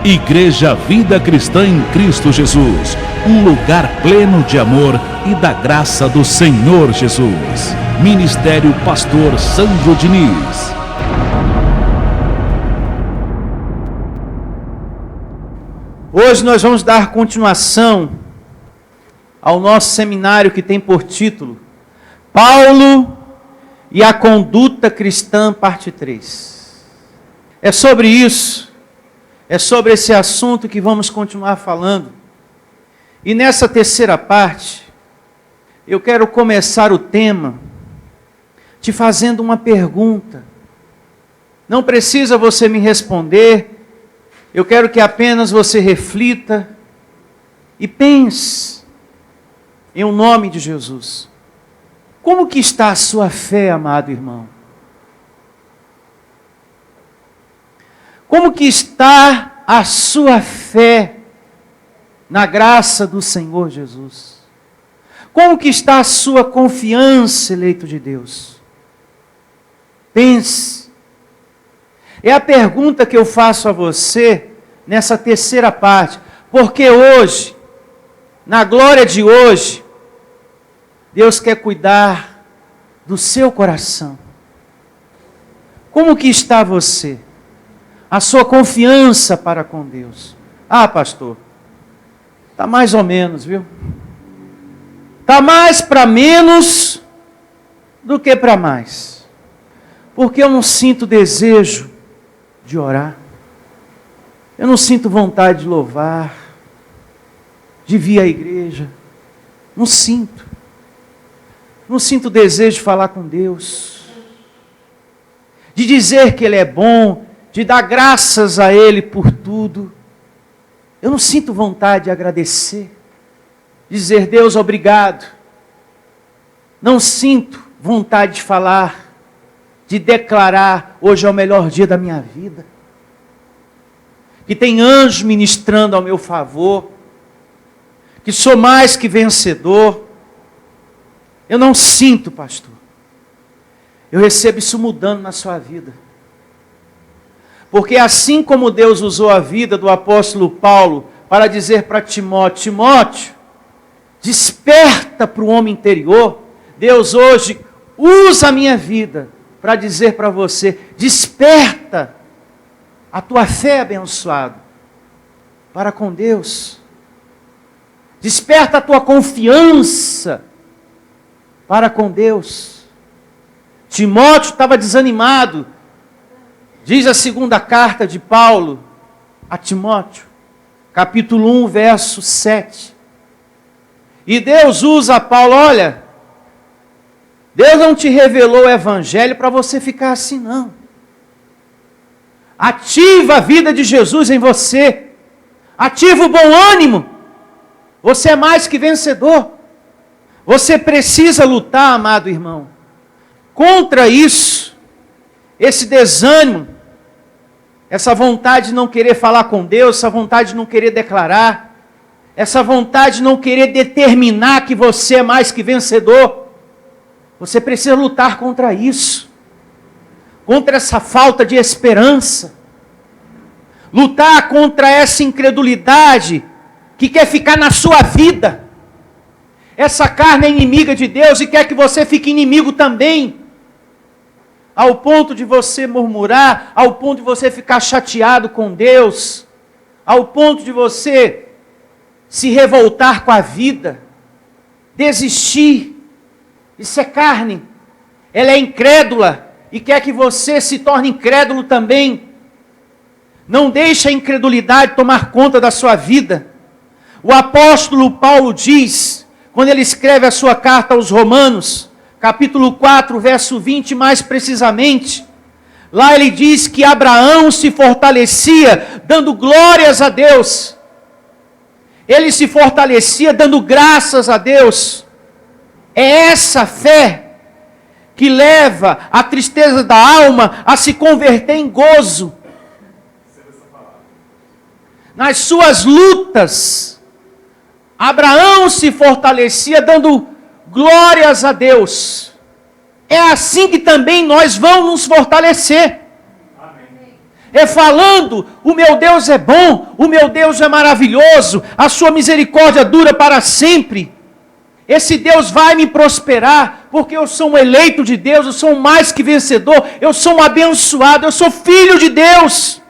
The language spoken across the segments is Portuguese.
Igreja Vida Cristã em Cristo Jesus, um lugar pleno de amor e da graça do Senhor Jesus. Ministério Pastor Sandro Diniz. Hoje nós vamos dar continuação ao nosso seminário que tem por título Paulo e a Conduta Cristã, parte 3. É sobre isso, é sobre esse assunto que vamos continuar falando. E nessa terceira parte, eu quero começar o tema te fazendo uma pergunta. Não precisa você me responder, eu quero que apenas você reflita e pense em o nome de Jesus. Como que está a sua fé, amado irmão? Como que está a sua fé na graça do Senhor Jesus? Como que está a sua confiança, eleito de Deus? Pense. É a pergunta que eu faço a você nessa terceira parte. Porque hoje, na glória de hoje, Deus quer cuidar do seu coração. Como que está você? A sua confiança para com Deus. Ah, pastor, está mais ou menos, viu? Está mais para menos do que para mais. Porque eu não sinto desejo de orar. Eu não sinto vontade de louvar, de vir à igreja. Não sinto. Não sinto desejo de falar com Deus, de dizer que Ele é bom, de dar graças a Ele por tudo. Eu não sinto vontade de agradecer, dizer Deus obrigado. Não sinto vontade de falar, de declarar hoje é o melhor dia da minha vida, que tem anjos ministrando ao meu favor, que sou mais que vencedor. Eu não sinto, pastor. Eu recebo isso mudando na sua vida. Porque assim como Deus usou a vida do apóstolo Paulo para dizer para Timóteo, Timóteo, desperta para o homem interior, Deus hoje usa a minha vida para dizer para você, desperta a tua fé abençoada para com Deus. Desperta a tua confiança para com Deus. Timóteo estava desanimado. Diz a segunda carta de Paulo a Timóteo, capítulo 1, verso 7. E Deus usa Paulo, olha, Deus não te revelou o evangelho para você ficar assim, não. Ativa a vida de Jesus em você. Ativa o bom ânimo. Você é mais que vencedor. Você precisa lutar, amado irmão, contra isso, esse desânimo, essa vontade de não querer falar com Deus, essa vontade de não querer declarar, essa vontade de não querer determinar que você é mais que vencedor. Você precisa lutar contra isso, contra essa falta de esperança, lutar contra essa incredulidade que quer ficar na sua vida. Essa carne é inimiga de Deus e quer que você fique inimigo também. Ao ponto de você murmurar, ao ponto de você ficar chateado com Deus, ao ponto de você se revoltar com a vida, desistir. Isso é carne. Ela é incrédula e quer que você se torne incrédulo também. Não deixe a incredulidade tomar conta da sua vida. O apóstolo Paulo diz, quando ele escreve a sua carta aos Romanos, capítulo 4, verso 20, mais precisamente, lá ele diz que Abraão se fortalecia dando glórias a Deus. Ele se fortalecia dando graças a Deus. É essa fé que leva a tristeza da alma a se converter em gozo. Nas suas lutas, Abraão se fortalecia dando glórias a Deus. É assim que também nós vamos nos fortalecer. Amém. é falando: o meu Deus é bom, o meu Deus é maravilhoso, a sua misericórdia dura para sempre. Esse Deus vai me prosperar, porque eu sou um eleito de Deus, eu sou um mais que vencedor, eu sou um abençoado, eu sou filho de Deus.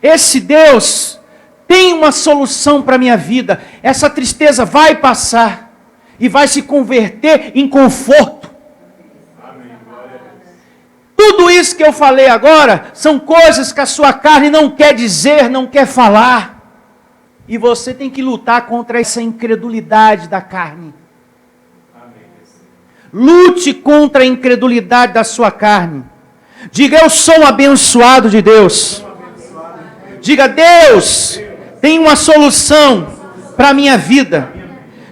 Esse Deus tem uma solução para a minha vida. Essa tristeza vai passar e vai se converter em conforto. Tudo isso que eu falei agora são coisas que a sua carne não quer dizer, não quer falar. E você tem que lutar contra essa incredulidade da carne. Lute contra a incredulidade da sua carne. Diga: eu sou um abençoado de Deus. Diga: Deus tem uma solução para a minha vida.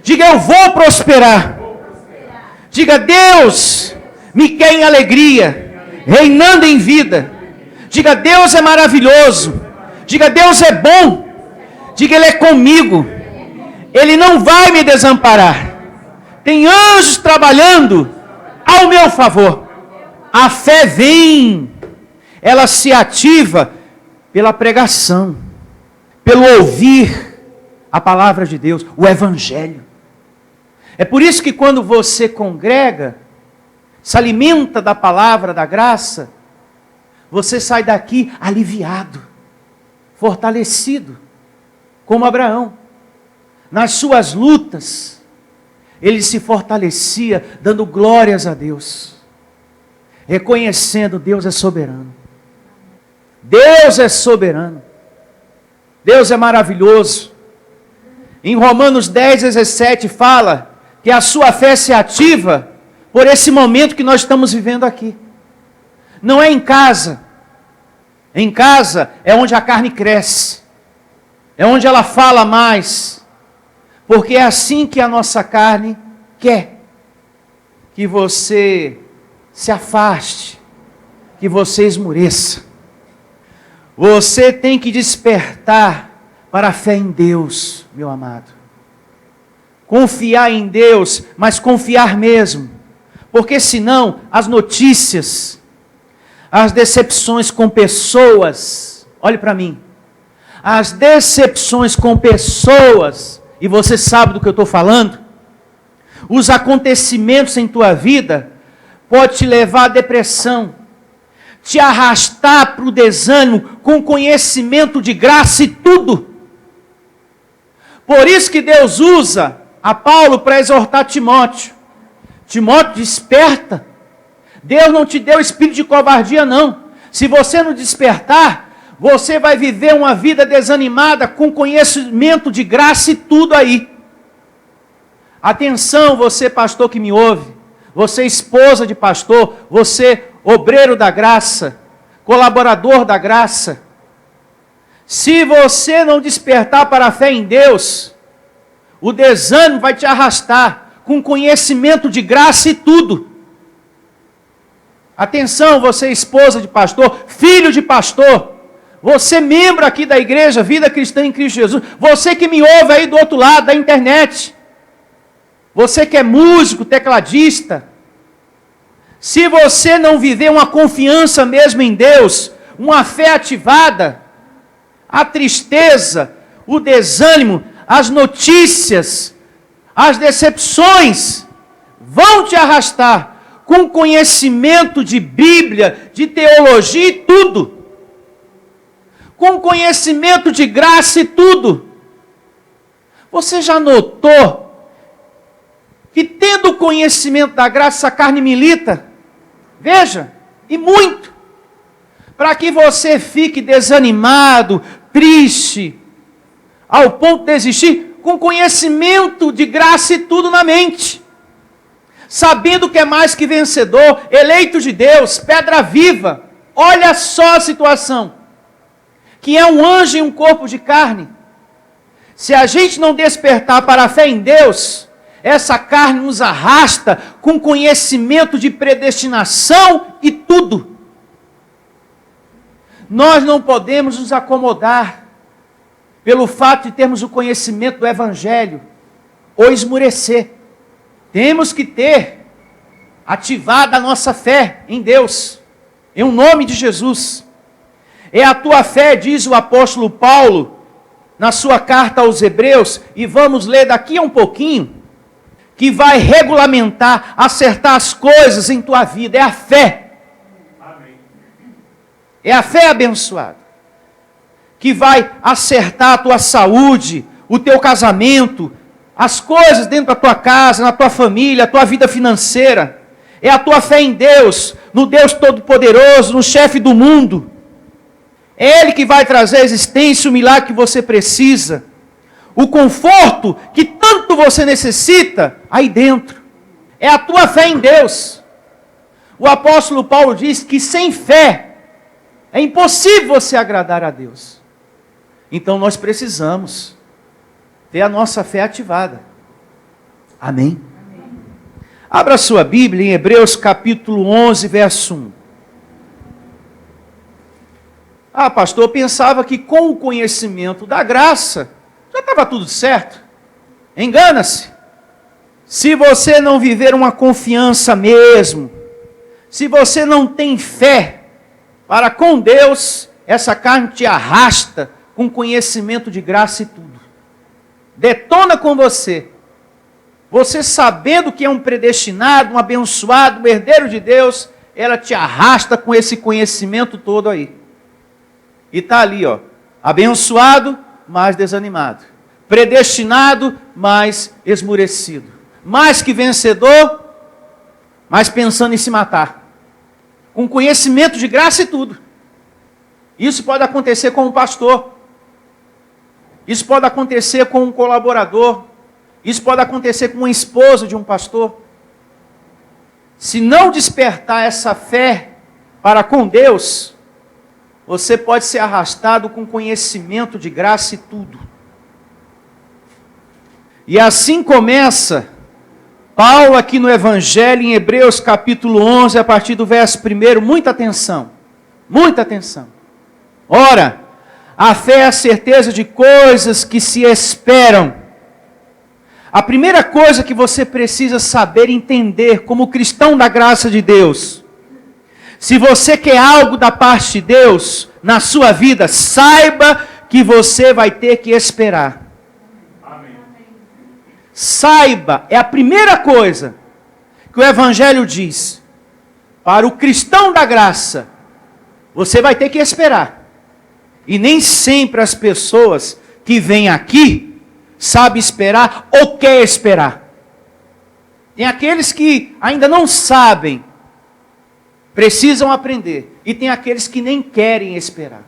Diga: eu vou prosperar. Diga: Deus me quer em alegria, reinando em vida. Diga: Deus é maravilhoso. Diga: Deus é bom. Diga: Ele é comigo. Ele não vai me desamparar. Tem anjos trabalhando ao meu favor. A fé vem. Ela se ativa pela pregação, pelo ouvir a palavra de Deus, o Evangelho. É por isso que quando você congrega, se alimenta da palavra, da graça, você sai daqui aliviado, fortalecido, como Abraão. Nas suas lutas, ele se fortalecia, dando glórias a Deus, reconhecendo: Deus é soberano. Deus é soberano. Deus é maravilhoso. Em Romanos 10:17 fala que a sua fé se ativa por esse momento que nós estamos vivendo aqui. Não é em casa. Em casa é onde a carne cresce. É onde ela fala mais. Porque é assim que a nossa carne quer. Que você se afaste. Que você esmoreça. Você tem que despertar para a fé em Deus, meu amado. Confiar em Deus, mas confiar mesmo. Porque senão as notícias, as decepções com pessoas, olhe para mim, as decepções com pessoas, e você sabe do que eu estou falando, os acontecimentos em tua vida, pode te levar à depressão, te arrastar para o desânimo, com conhecimento de graça e tudo. Por isso que Deus usa a Paulo para exortar Timóteo. Timóteo, desperta. Deus não te deu espírito de covardia, não. Se você não despertar, você vai viver uma vida desanimada, com conhecimento de graça e tudo aí. Atenção, você pastor que me ouve, você esposa de pastor, você obreiro da graça, colaborador da graça. Se você não despertar para a fé em Deus, o desânimo vai te arrastar, com conhecimento de graça e tudo. Atenção, você esposa de pastor, filho de pastor, você membro aqui da igreja, Vida Cristã em Cristo Jesus, você que me ouve aí do outro lado da internet, você que é músico, tecladista, se você não viver uma confiança mesmo em Deus, uma fé ativada, a tristeza, o desânimo, as notícias, as decepções vão te arrastar com conhecimento de Bíblia, de teologia e tudo. Com conhecimento de graça e tudo. Você já notou que tendo conhecimento da graça, a carne milita? Veja, e muito. Para que você fique desanimado, triste, ao ponto de desistir, com conhecimento de graça e tudo na mente. Sabendo que é mais que vencedor, eleito de Deus, pedra viva. Olha só a situação. Que é um anjo em um corpo de carne. Se a gente não despertar para a fé em Deus, essa carne nos arrasta com conhecimento de predestinação e tudo. Nós não podemos nos acomodar pelo fato de termos o conhecimento do Evangelho ou esmurecer. Temos que ter ativada a nossa fé em Deus, em nome de Jesus. É a tua fé, diz o apóstolo Paulo, na sua carta aos Hebreus, e vamos ler daqui a um pouquinho, que vai regulamentar, acertar as coisas em tua vida. É a fé. Amém. É a fé abençoada, que vai acertar a tua saúde, o teu casamento, as coisas dentro da tua casa, na tua família, a tua vida financeira. É a tua fé em Deus, no Deus Todo-Poderoso, no chefe do mundo. É Ele que vai trazer a existência, o milagre que você precisa. O conforto que tanto você necessita aí dentro. É a tua fé em Deus. O apóstolo Paulo diz que sem fé é impossível você agradar a Deus. Então nós precisamos ter a nossa fé ativada. Amém? Abra sua Bíblia em Hebreus capítulo 11, verso 1. Ah, pastor, eu pensava que com o conhecimento da graça já estava tudo certo. Engana-se. Se você não viver uma confiança mesmo, se você não tem fé para com Deus, essa carne te arrasta com conhecimento de graça e tudo. Detona com você. Você sabendo que é um predestinado, um abençoado, um herdeiro de Deus, ela te arrasta com esse conhecimento todo aí. E está ali, ó, abençoado, mas desanimado. Predestinado, mas esmurecido. Mais que vencedor, mas pensando em se matar. Com conhecimento de graça e tudo. Isso pode acontecer com um pastor. Isso pode acontecer com um colaborador. Isso pode acontecer com uma esposa de um pastor. Se não despertar essa fé para com Deus, você pode ser arrastado com conhecimento de graça e tudo. E assim começa Paulo aqui no Evangelho, em Hebreus capítulo 11, a partir do verso 1. Muita atenção, muita atenção. Ora, a fé é a certeza de coisas que se esperam. A primeira coisa que você precisa saber e entender como cristão da graça de Deus, se você quer algo da parte de Deus na sua vida, saiba que você vai ter que esperar. Amém. Saiba, é a primeira coisa que o Evangelho diz. Para o cristão da graça, você vai ter que esperar. E nem sempre as pessoas que vêm aqui sabem esperar ou querem esperar. Tem aqueles que ainda não sabem, precisam aprender. E tem aqueles que nem querem esperar.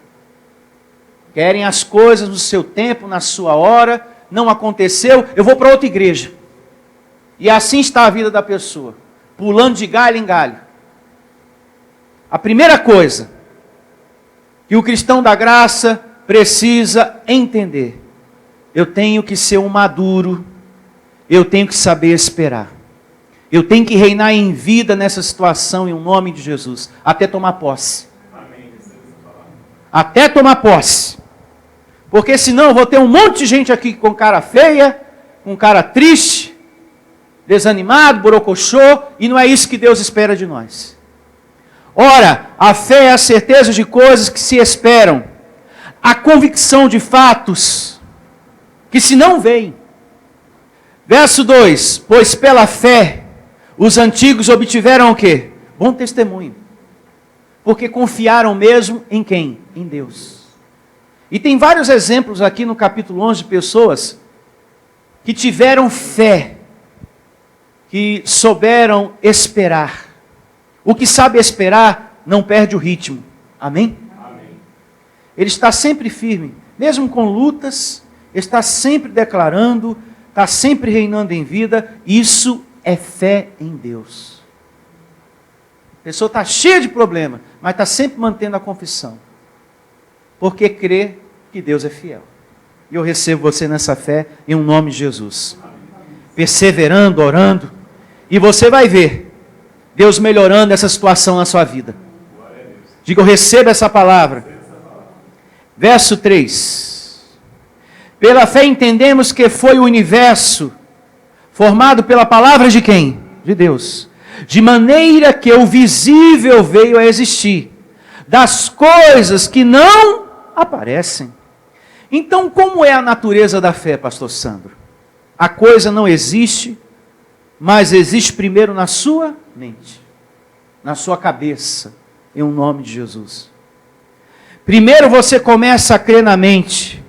Querem as coisas no seu tempo, na sua hora. Não aconteceu, eu vou para outra igreja. E assim está a vida da pessoa, pulando de galho em galho. A primeira coisa que o cristão da graça precisa entender: eu tenho que ser um maduro, eu tenho que saber esperar. Eu tenho que reinar em vida nessa situação, em nome de Jesus, até tomar posse. Amém. Até tomar posse. Porque senão eu vou ter um monte de gente aqui com cara feia, com cara triste, desanimado, borocochô, e não é isso que Deus espera de nós. Ora, a fé é a certeza de coisas que se esperam, a convicção de fatos que se não veem. Verso 2: pois pela fé os antigos obtiveram o quê? Bom testemunho. Porque confiaram mesmo em quem? Em Deus. E tem vários exemplos aqui no capítulo 11 de pessoas que tiveram fé, que souberam esperar. O que sabe esperar não perde o ritmo. Amém? Amém. Ele está sempre firme, mesmo com lutas, está sempre declarando, está sempre reinando em vida. Isso é fé em Deus. A pessoa está cheia de problema, mas está sempre mantendo a confissão. Porque crê que Deus é fiel. E eu recebo você nessa fé em um nome de Jesus. Perseverando, orando. E você vai ver Deus melhorando essa situação na sua vida. Diga, eu recebo essa palavra. Verso 3. Pela fé entendemos que foi o universo formado pela palavra de quem? De Deus. De maneira que o visível veio a existir das coisas que não aparecem. Então, como é a natureza da fé, pastor Sandro? A coisa não existe, mas existe primeiro na sua mente, na sua cabeça, em nome de Jesus. Primeiro você começa a crer na mente,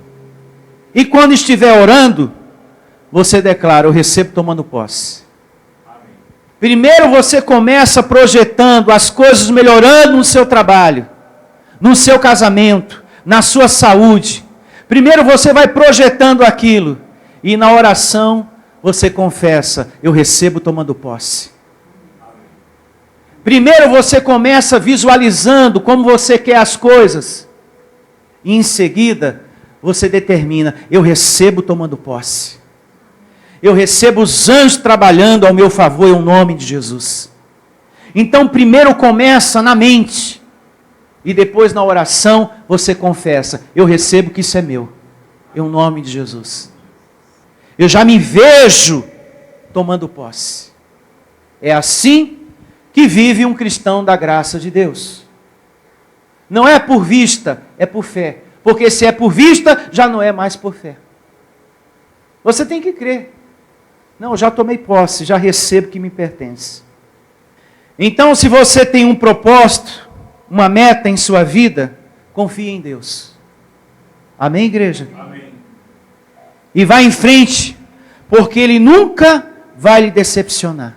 e quando estiver orando, você declara: eu recebo tomando posse. Primeiro você começa projetando as coisas melhorando no seu trabalho, no seu casamento, na sua saúde. Primeiro você vai projetando aquilo, e na oração você confessa: eu recebo tomando posse. Primeiro você começa visualizando como você quer as coisas, e em seguida você determina: eu recebo tomando posse. Eu recebo os anjos trabalhando ao meu favor em nome de Jesus. Então primeiro começa na mente, e depois na oração você confessa: eu recebo que isso é meu, em nome de Jesus. Eu já me vejo tomando posse. É assim que vive um cristão da graça de Deus. Não é por vista, é por fé. Porque se é por vista, já não é mais por fé. Você tem que crer. Não, já tomei posse, já recebo que me pertence. Então, se você tem um propósito, uma meta em sua vida, confie em Deus. Amém, igreja? Amém. E vá em frente, porque Ele nunca vai lhe decepcionar.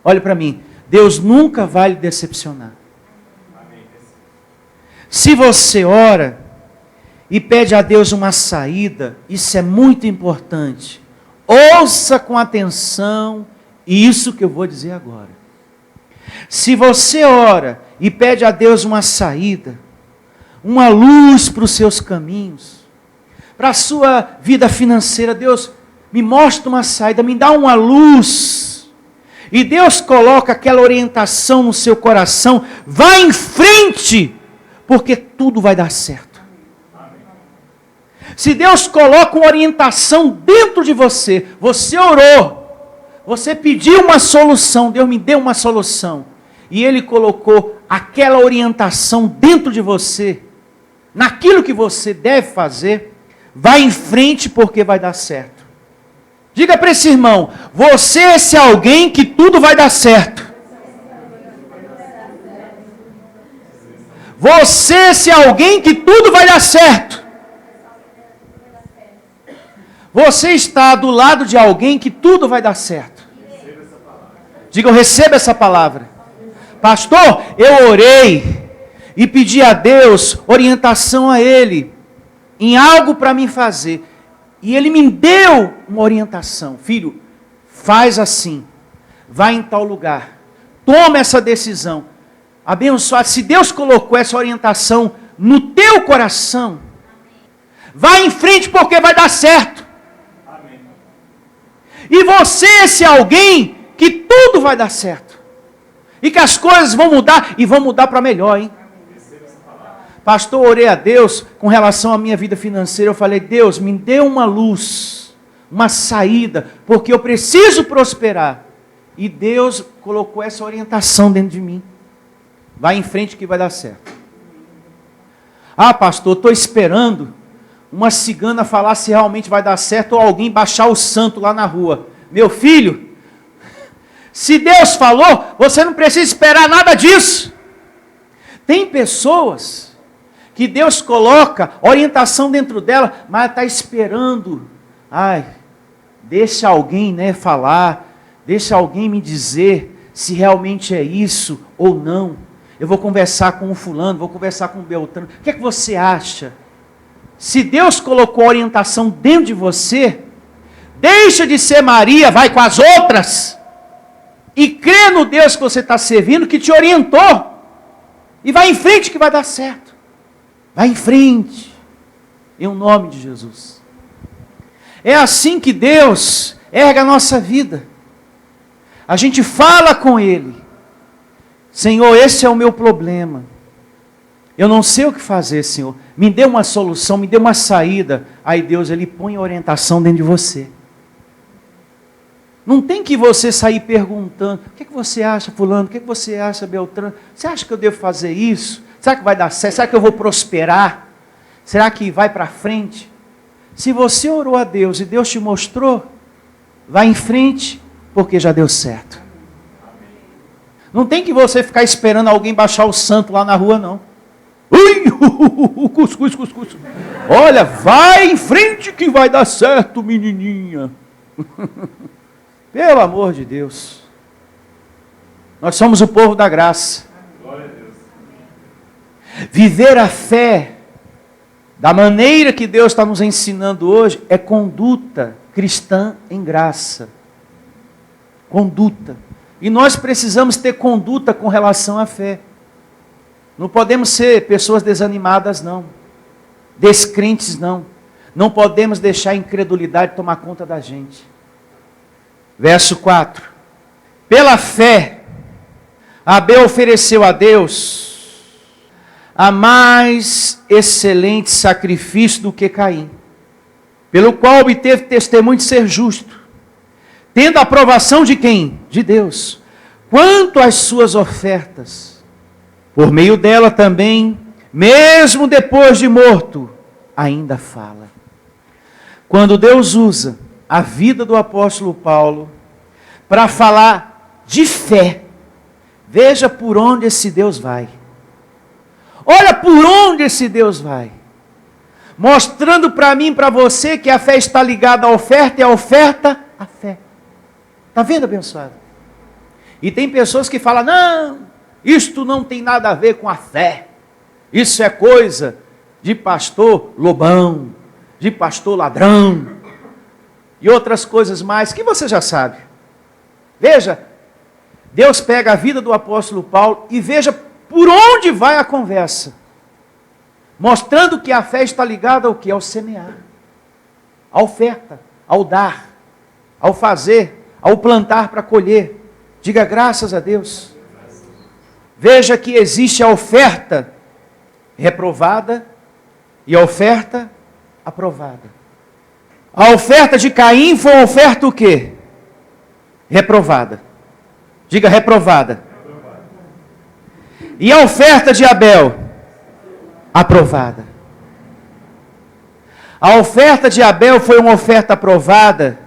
Olhe para mim, Deus nunca vai lhe decepcionar. Amém. Se você ora e pede a Deus uma saída, isso é muito importante. Ouça com atenção isso que eu vou dizer agora. Se você ora e pede a Deus uma saída, uma luz para os seus caminhos, para a sua vida financeira, Deus, me mostra uma saída, me dá uma luz. E Deus coloca aquela orientação no seu coração, vá em frente, porque tudo vai dar certo. Se Deus coloca uma orientação dentro de você, você orou, você pediu uma solução, Deus me deu uma solução, e Ele colocou aquela orientação dentro de você, naquilo que você deve fazer, vai em frente porque vai dar certo. Diga para esse irmão: você é esse alguém que tudo vai dar certo. Você é esse alguém que tudo vai dar certo. Você está do lado de alguém que tudo vai dar certo. Diga: eu recebo essa palavra. Pastor, eu orei e pedi a Deus orientação a Ele em algo para mim fazer. E Ele me deu uma orientação. Filho, faz assim. Vai em tal lugar. Toma essa decisão. Abençoado. Se Deus colocou essa orientação no teu coração, vai em frente porque vai dar certo. E você é esse alguém que tudo vai dar certo. E que as coisas vão mudar e vão mudar para melhor, hein? Pastor, orei a Deus com relação à minha vida financeira. Eu falei: Deus, me dê uma luz, uma saída, porque eu preciso prosperar. E Deus colocou essa orientação dentro de mim. Vai em frente que vai dar certo. Ah, pastor, estou esperando uma cigana falar se realmente vai dar certo, ou alguém baixar o santo lá na rua. Meu filho, se Deus falou, você não precisa esperar nada disso. Tem pessoas que Deus coloca orientação dentro dela, mas está esperando. Ai, deixa alguém, falar, deixa alguém me dizer se realmente é isso ou não. Eu vou conversar com o fulano, vou conversar com o Beltrano. O que é que você acha? Se Deus colocou orientação dentro de você, deixa de ser Maria, vai com as outras, e crê no Deus que você está servindo, que te orientou, e vai em frente que vai dar certo. Vai em frente, em nome de Jesus. É assim que Deus erga a nossa vida. A gente fala com Ele: Senhor, esse é o meu problema. Eu não sei o que fazer, Senhor. Me dê uma solução, me dê uma saída. Aí Deus, Ele põe a orientação dentro de você. Não tem que você sair perguntando: o que é que você acha, fulano? O que é que você acha, Beltrano? Você acha que eu devo fazer isso? Será que vai dar certo? Será que eu vou prosperar? Será que vai para frente? Se você orou a Deus e Deus te mostrou, vai em frente, porque já deu certo. Não tem que você ficar esperando alguém baixar o santo lá na rua, não. Ui, cuscuz. Olha, vai em frente que vai dar certo, menininha. Pelo amor de Deus. Nós somos o povo da graça. Glória a Deus. Viver a fé da maneira que Deus está nos ensinando hoje é conduta cristã em graça. Conduta. E nós precisamos ter conduta com relação à fé. Não podemos ser pessoas desanimadas, não. Descrentes, não. Não podemos deixar a incredulidade tomar conta da gente. Verso 4. Pela fé, Abel ofereceu a Deus a mais excelente sacrifício do que Caim, pelo qual obteve testemunho de ser justo, tendo a aprovação de quem? De Deus. Quanto às suas ofertas, por meio dela também, mesmo depois de morto, ainda fala. Quando Deus usa a vida do apóstolo Paulo para falar de fé, veja por onde esse Deus vai. Olha por onde esse Deus vai. Mostrando para mim e para você que a fé está ligada à oferta e a oferta à fé. Está vendo, abençoado? E tem pessoas que falam, não, isto não tem nada a ver com a fé. Isso é coisa de pastor lobão, de pastor ladrão, e outras coisas mais que você já sabe. Veja, Deus pega a vida do apóstolo Paulo e veja por onde vai a conversa. Mostrando que a fé está ligada ao que? Ao semear, à oferta, ao dar, ao fazer, ao plantar para colher. Diga graças a Deus. Veja que existe a oferta reprovada e a oferta aprovada. A oferta de Caim foi uma oferta o quê? Reprovada. Diga reprovada. E a oferta de Abel? Aprovada. A oferta de Abel foi uma oferta aprovada,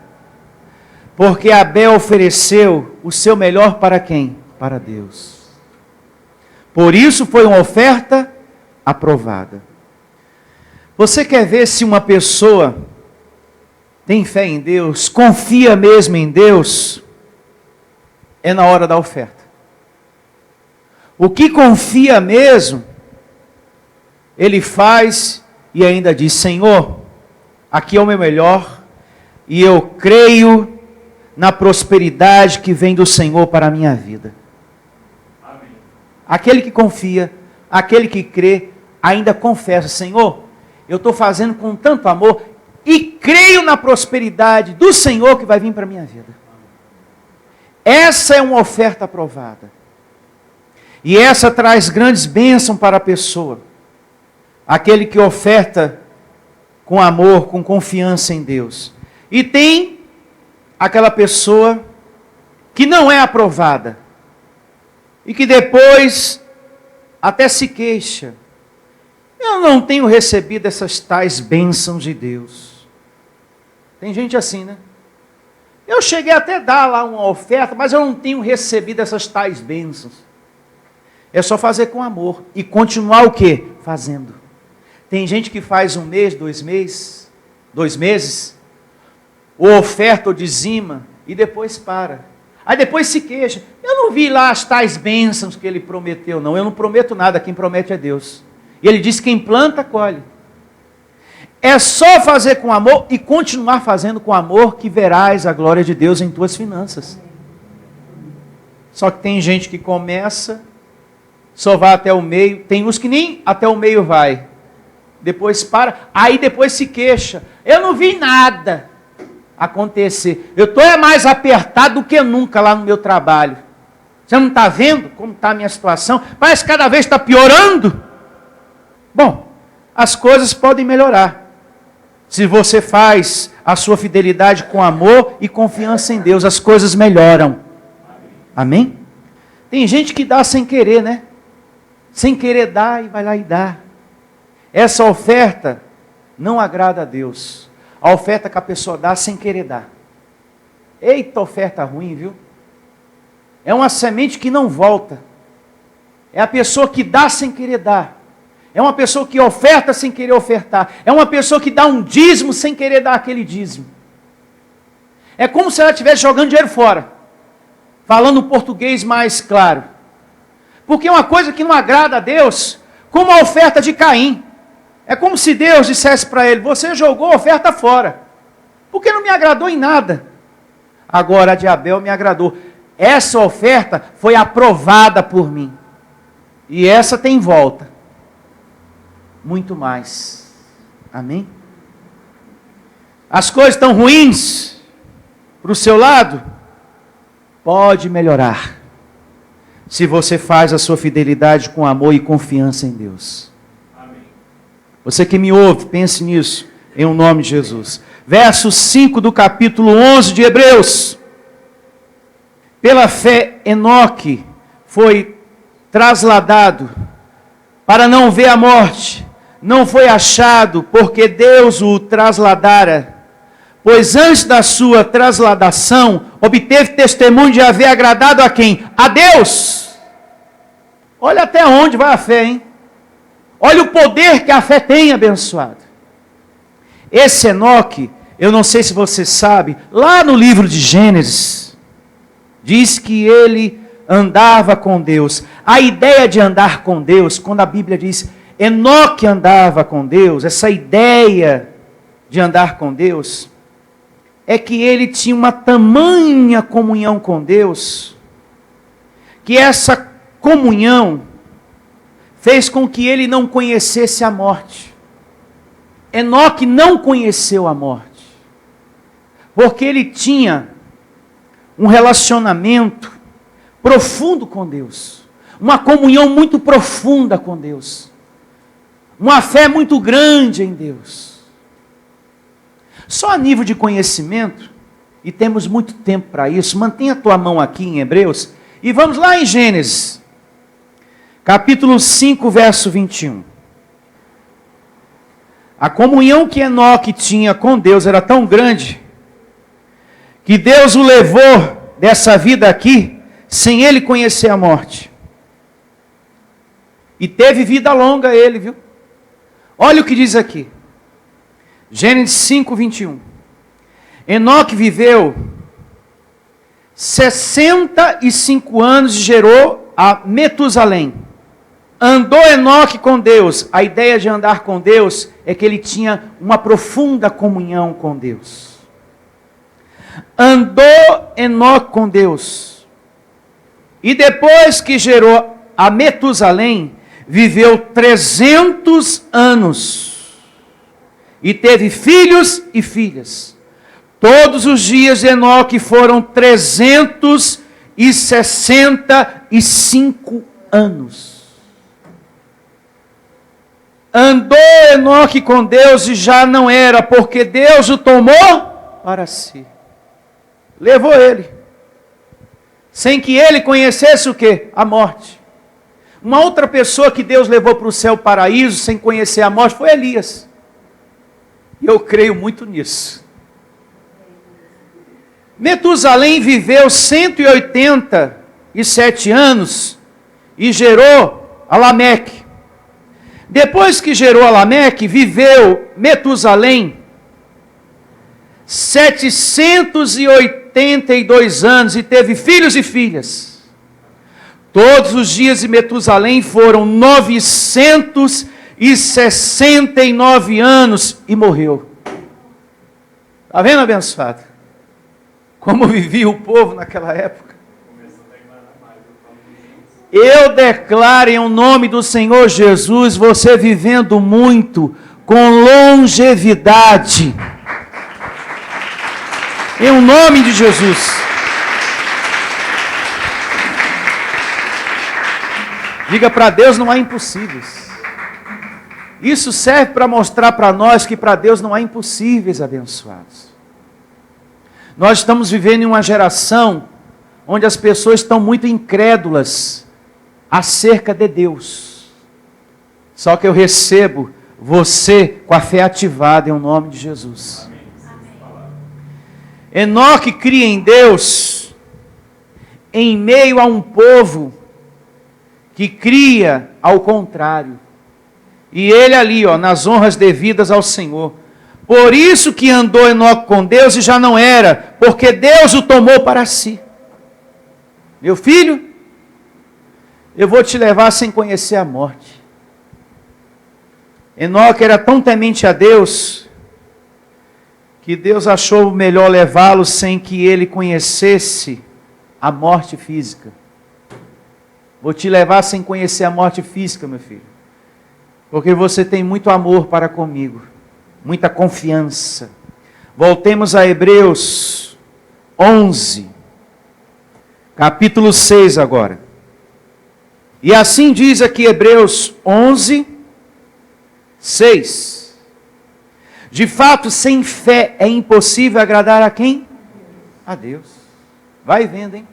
porque Abel ofereceu o seu melhor para quem? Para Deus. Por isso foi uma oferta aprovada. Você quer ver se uma pessoa tem fé em Deus, confia mesmo em Deus? É na hora da oferta. O que confia mesmo, ele faz e ainda diz, Senhor, aqui é o meu melhor, e eu creio na prosperidade que vem do Senhor para a minha vida. Amém. Aquele que confia, aquele que crê, ainda confessa, Senhor, eu estou fazendo com tanto amor, e creio na prosperidade do Senhor que vai vir para a minha vida. Essa é uma oferta aprovada. E essa traz grandes bênçãos para a pessoa. Aquele que oferta com amor, com confiança em Deus. E tem aquela pessoa que não é aprovada. E que depois até se queixa. Eu não tenho recebido essas tais bênçãos de Deus. Tem gente assim, né? Eu cheguei até a dar lá uma oferta, mas eu não tenho recebido essas tais bênçãos. É só fazer com amor. E continuar o quê? Fazendo. Tem gente que faz 1 mês, 2 meses, 2 meses, ou oferta ou dizima, e depois para. Aí depois se queixa. Eu não vi lá as tais bênçãos que ele prometeu, não. Eu não prometo nada, quem promete é Deus. E ele diz, quem planta, colhe. É só fazer com amor e continuar fazendo com amor que verás a glória de Deus em tuas finanças. Só que tem gente que começa, só vai até o meio, tem uns que nem até o meio vai. Depois para, aí depois se queixa. Eu não vi nada acontecer. Eu estou mais apertado do que nunca lá no meu trabalho. Você não está vendo como está a minha situação? Parece que cada vez está piorando. Bom, as coisas podem melhorar. Se você faz a sua fidelidade com amor e confiança em Deus, as coisas melhoram. Amém? Tem gente que dá sem querer, né? sem querer dar, e vai lá e dá. Essa oferta não agrada a Deus. A oferta que a pessoa dá sem querer dar. Eita, oferta ruim, viu? É uma semente que não volta. É a pessoa que dá sem querer dar. É uma pessoa que oferta sem querer ofertar. É uma pessoa que dá um dízimo sem querer dar aquele dízimo. É como se ela estivesse jogando dinheiro fora. Falando um português mais claro. Porque é uma coisa que não agrada a Deus, como a oferta de Caim. É como se Deus dissesse para ele: você jogou a oferta fora, porque não me agradou em nada. Agora a de Abel me agradou. Essa oferta foi aprovada por mim. E essa tem volta. Muito mais. Amém? As coisas estão ruins para o seu lado? Pode melhorar. Se você faz a sua fidelidade com amor e confiança em Deus. Amém. Você que me ouve, pense nisso, em nome de Jesus. Verso 5 do capítulo 11 de Hebreus. Pela fé, Enoque foi trasladado para não ver a morte. Não foi achado, porque Deus o trasladara. Pois antes da sua trasladação, obteve testemunho de haver agradado a quem? A Deus. Olha até onde vai a fé, hein? Olha o poder que a fé tem, abençoado. Esse Enoque, eu não sei se você sabe, lá no livro de Gênesis, diz que ele andava com Deus. A ideia de andar com Deus, quando a Bíblia diz Enoque andava com Deus, essa ideia de andar com Deus, é que ele tinha uma tamanha comunhão com Deus, que essa comunhão fez com que ele não conhecesse a morte. Enoque não conheceu a morte, porque ele tinha um relacionamento profundo com Deus, uma comunhão muito profunda com Deus, uma fé muito grande em Deus. Só a nível de conhecimento, e temos muito tempo para isso, mantenha a tua mão aqui em Hebreus, e vamos lá em Gênesis, capítulo 5, verso 21. A comunhão que Enoque tinha com Deus era tão grande, que Deus o levou dessa vida aqui, sem ele conhecer a morte. E teve vida longa ele, viu? Olha o que diz aqui. Gênesis 5, 21. Enoque viveu 65 anos e gerou a Metusalém. Andou Enoque com Deus. A ideia de andar com Deus é que ele tinha uma profunda comunhão com Deus. Andou Enoque com Deus. E depois que gerou a Metusalém, viveu 300 anos. E teve filhos e filhas. Todos os dias de Enoque foram 365 anos. Andou Enoque com Deus e já não era, porque Deus o tomou para si. Levou ele. Sem que ele conhecesse o quê? A morte. Uma outra pessoa que Deus levou para o céu paraíso sem conhecer a morte foi Elias. E eu creio muito nisso. Metusalém viveu 187 anos e gerou a Lameque. Depois que gerou a Lameque, viveu Metusalém 782 anos e teve filhos e filhas. Todos os dias de Metusalém foram 969 anos e morreu. Está vendo, abençoado? Como vivia o povo naquela época. Eu declaro em nome do Senhor Jesus, você vivendo muito, com longevidade. Em nome de Jesus. Diga para Deus, não há impossíveis. Isso serve para mostrar para nós que para Deus não há impossíveis, abençoados. Nós estamos vivendo em uma geração onde as pessoas estão muito incrédulas acerca de Deus. Só que eu recebo você com a fé ativada em nome de Jesus. Enoque cria em Deus em meio a um povo que cria ao contrário. E ele ali, nas honras devidas ao Senhor. Por isso que andou Enoque com Deus e já não era, porque Deus o tomou para si. Meu filho, eu vou te levar sem conhecer a morte. Enoque era tão temente a Deus, que Deus achou melhor levá-lo sem que ele conhecesse a morte física. Vou te levar sem conhecer a morte física, meu filho. Porque você tem muito amor para comigo. Muita confiança. Voltemos a Hebreus 11. Capítulo 6 agora. E assim diz aqui Hebreus 11, 6. De fato, sem fé é impossível agradar a quem? A Deus. Vai vendo, hein?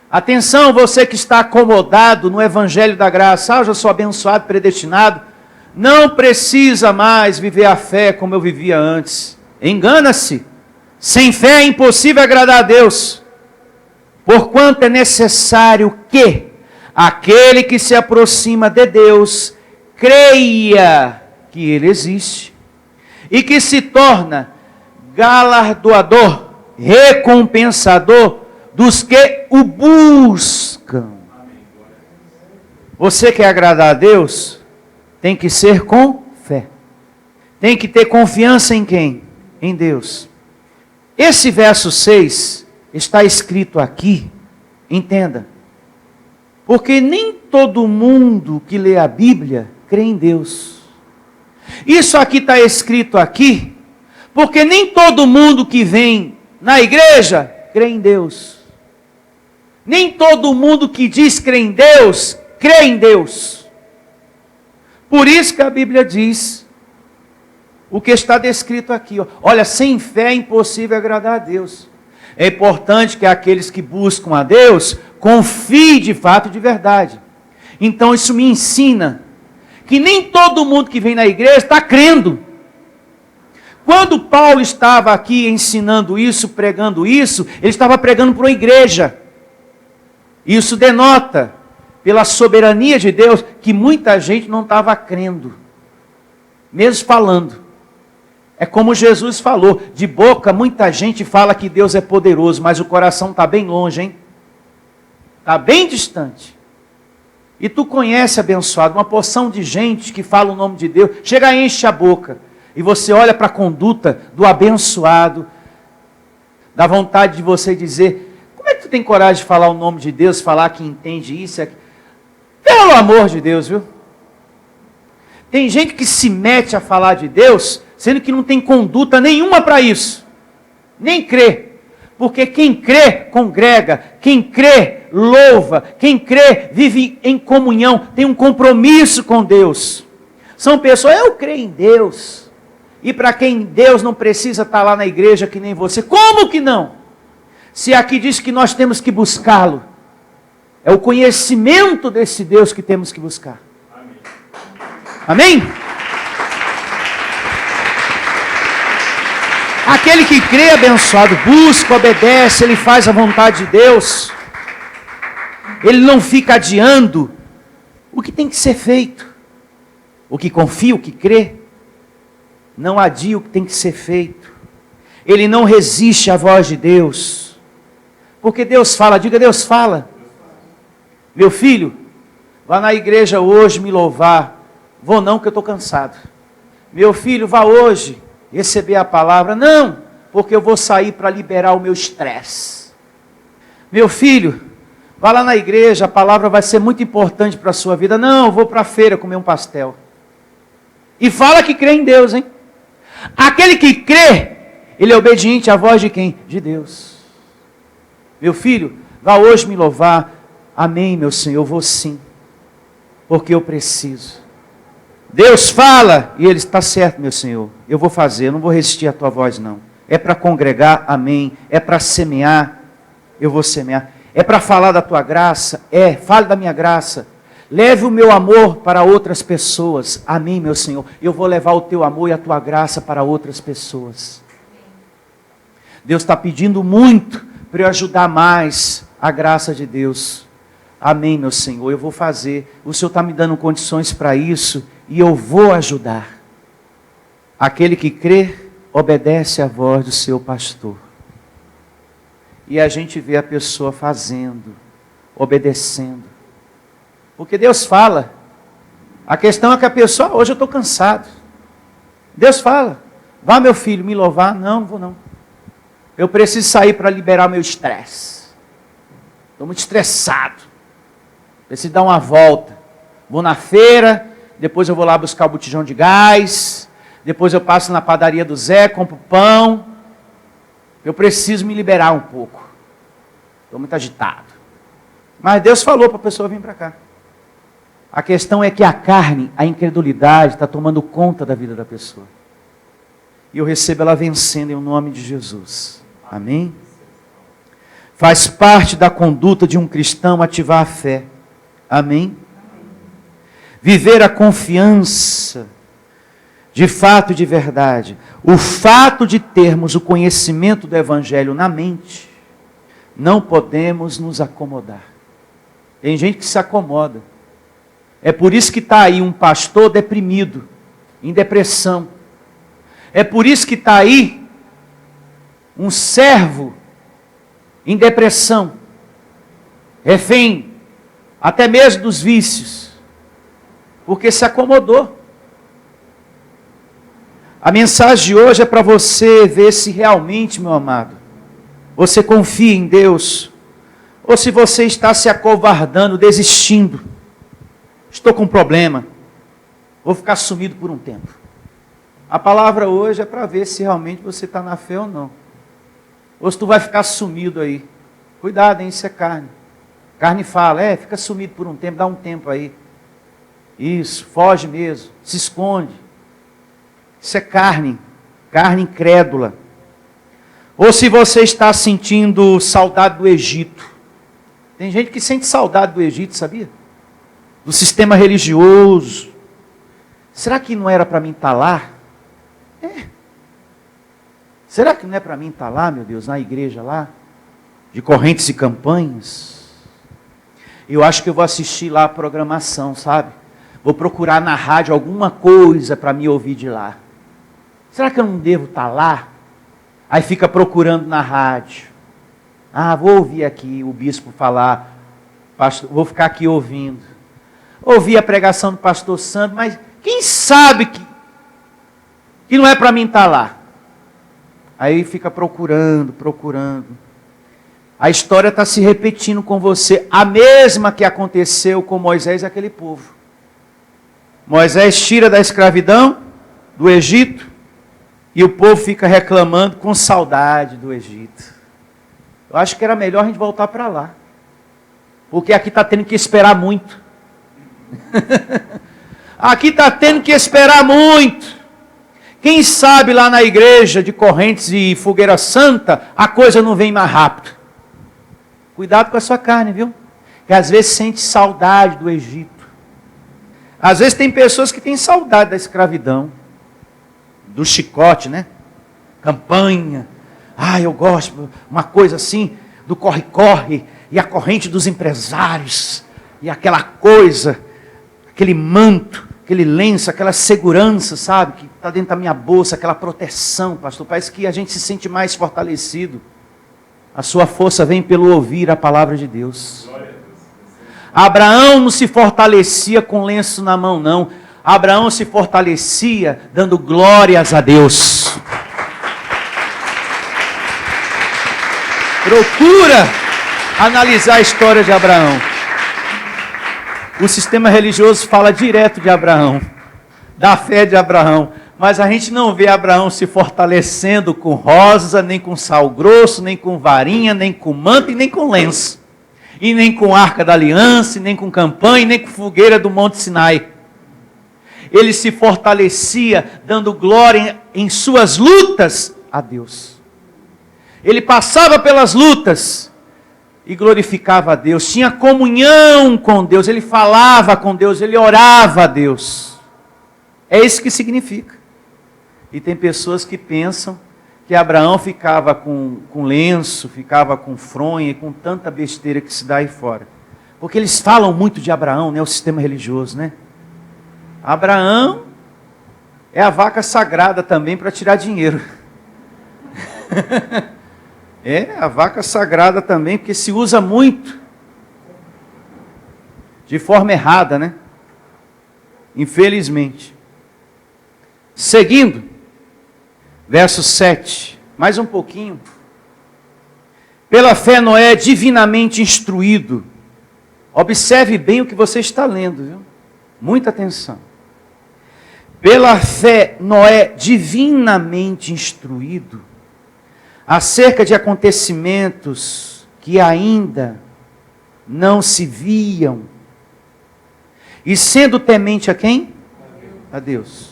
Atenção, você que está acomodado no Evangelho da Graça. Eu já sou abençoado, predestinado. Não precisa mais viver a fé como eu vivia antes. Engana-se. Sem fé é impossível agradar a Deus. Porquanto é necessário que aquele que se aproxima de Deus creia que Ele existe e que se torna galardoador, recompensador dos que o buscam. Você quer agradar a Deus? Tem que ser com fé. Tem que ter confiança em quem? Em Deus. Esse verso 6 está escrito aqui, entenda, porque nem todo mundo que lê a Bíblia crê em Deus. Isso aqui está escrito aqui, porque nem todo mundo que vem na igreja crê em Deus. Nem todo mundo que diz crer em Deus, crê em Deus. Por isso que a Bíblia diz o que está descrito aqui. Olha, sem fé é impossível agradar a Deus. É importante que aqueles que buscam a Deus confiem de fato e de verdade. Então isso me ensina que nem todo mundo que vem na igreja está crendo. Quando Paulo estava aqui ensinando isso, pregando isso, ele estava pregando para uma igreja. Isso denota, pela soberania de Deus, que muita gente não estava crendo, mesmo falando. É como Jesus falou, de boca muita gente fala que Deus é poderoso, mas o coração está bem longe, hein? Está bem distante. E tu conhece, abençoado, uma porção de gente que fala o nome de Deus, chega e enche a boca, e você olha para a conduta do abençoado, dá vontade de você dizer, como é que tu tem coragem de falar o nome de Deus, falar que entende isso? Pelo amor de Deus, viu? Tem gente que se mete a falar de Deus, sendo que não tem conduta nenhuma para isso. Nem crê. Porque quem crê, congrega. Quem crê, louva. Quem crê, vive em comunhão. Tem um compromisso com Deus. São pessoas, eu creio em Deus. E para quem Deus não precisa estar lá na igreja que nem você. Como que não? Se aqui diz que nós temos que buscá-lo. É o conhecimento desse Deus que temos que buscar. Amém? Aquele que crê, abençoado, busca, obedece, ele faz a vontade de Deus. Ele não fica adiando o que tem que ser feito. O que confia, o que crê, não adia o que tem que ser feito. Ele não resiste à voz de Deus. Porque Deus fala, diga Deus fala. Meu filho, vá na igreja hoje me louvar. Vou não, que eu estou cansado. Meu filho, vá hoje receber a palavra. Não, porque eu vou sair para liberar o meu estresse. Meu filho, vá lá na igreja, a palavra vai ser muito importante para a sua vida. Não, eu vou para a feira comer um pastel. E fala que crê em Deus, hein? Aquele que crê, ele é obediente à voz de quem? De Deus. Meu filho, vá hoje me louvar. Amém, meu Senhor, eu vou sim. Porque eu preciso. Deus fala, e Ele está certo, meu Senhor. Eu vou fazer, eu não vou resistir à tua voz, não. É para congregar, amém. É para semear, eu vou semear. É para falar da tua graça, fale da minha graça. Leve o meu amor para outras pessoas. Amém, meu Senhor. Eu vou levar o teu amor e a tua graça para outras pessoas. Deus está pedindo muito para eu ajudar mais a graça de Deus. Amém, meu Senhor. Eu vou fazer. O Senhor está me dando condições para isso e eu vou ajudar. Aquele que crê, obedece à voz do seu pastor. E a gente vê a pessoa fazendo, obedecendo. Porque Deus fala. A questão é que a pessoa, hoje eu estou cansado. Deus fala, vá meu filho me louvar. Não, não vou não. Eu preciso sair para liberar meu estresse. Estou muito estressado. Preciso dar uma volta. Vou na feira, depois eu vou lá buscar o botijão de gás, depois eu passo na padaria do Zé, compro pão. Eu preciso me liberar um pouco. Estou muito agitado. Mas Deus falou para a pessoa vir para cá. A questão é que a carne, a incredulidade, está tomando conta da vida da pessoa. E eu recebo ela vencendo em nome de Jesus. Amém? Faz parte da conduta de um cristão ativar a fé. Amém? Viver a confiança, de fato e de verdade. O fato de termos o conhecimento do Evangelho na mente, não podemos nos acomodar. Tem gente que se acomoda. É por isso que está aí um pastor deprimido, em depressão. É por isso que está aí um servo em depressão, refém até mesmo dos vícios, porque se acomodou. A mensagem de hoje é para você ver se realmente, meu amado, você confia em Deus, ou se você está se acovardando, desistindo. Estou com um problema, vou ficar sumido por um tempo. A palavra hoje é para ver se realmente você está na fé ou não. Ou se tu vai ficar sumido aí. Cuidado, hein, isso é carne. Carne fala, fica sumido por um tempo, dá um tempo aí. Isso, foge mesmo, se esconde. Isso é carne, carne incrédula. Ou se você está sentindo saudade do Egito. Tem gente que sente saudade do Egito, sabia? Do sistema religioso. Será que não era para mim estar lá? Será que não é para mim estar lá, meu Deus, na igreja lá? De correntes e campanhas? Eu acho que eu vou assistir lá a programação, sabe? Vou procurar na rádio alguma coisa para me ouvir de lá. Será que eu não devo estar lá? Aí fica procurando na rádio. Vou ouvir aqui o bispo falar. Vou ficar aqui ouvindo. Ouvi a pregação do pastor Sandro, mas quem sabe que não é para mim estar lá? Aí fica procurando. A história está se repetindo com você, a mesma que aconteceu com Moisés e aquele povo. Moisés tira da escravidão, do Egito, e o povo fica reclamando com saudade do Egito. Eu acho que era melhor a gente voltar para lá, porque aqui está tendo que esperar muito. Aqui está tendo que esperar muito. Quem sabe lá na igreja de Correntes e Fogueira Santa, a coisa não vem mais rápido. Cuidado com a sua carne, viu? Que às vezes sente saudade do Egito. Às vezes tem pessoas que têm saudade da escravidão, do chicote, né? Campanha. Eu gosto, uma coisa assim, do corre-corre, e a corrente dos empresários, e aquela coisa, aquele manto, aquele lenço, aquela segurança, sabe? Que está dentro da minha bolsa, aquela proteção, pastor. Parece que a gente se sente mais fortalecido. A sua força vem pelo ouvir a palavra de Deus. Abraão não se fortalecia com lenço na mão, não. Abraão se fortalecia dando glórias a Deus. Procura analisar a história de Abraão. O sistema religioso fala direto de Abraão, da fé de Abraão, mas a gente não vê Abraão se fortalecendo com rosa, nem com sal grosso, nem com varinha, nem com manto e nem com lenço, e nem com arca da aliança, e nem com campanha, e nem com fogueira do Monte Sinai. Ele se fortalecia dando glória em suas lutas a Deus. Ele passava pelas lutas, e glorificava a Deus, tinha comunhão com Deus, ele falava com Deus, ele orava a Deus. É isso que significa. E tem pessoas que pensam que Abraão ficava com lenço, ficava com fronha e com tanta besteira que se dá aí fora. Porque eles falam muito de Abraão, né, o sistema religioso, né? Abraão é a vaca sagrada também para tirar dinheiro. É, a vaca sagrada também, porque se usa muito. De forma errada, né? Infelizmente. Seguindo, verso 7, mais um pouquinho. Pela fé Noé é divinamente instruído. Observe bem o que você está lendo, viu? Muita atenção. Pela fé Noé divinamente instruído acerca de acontecimentos que ainda não se viam, e sendo temente a quem? A Deus.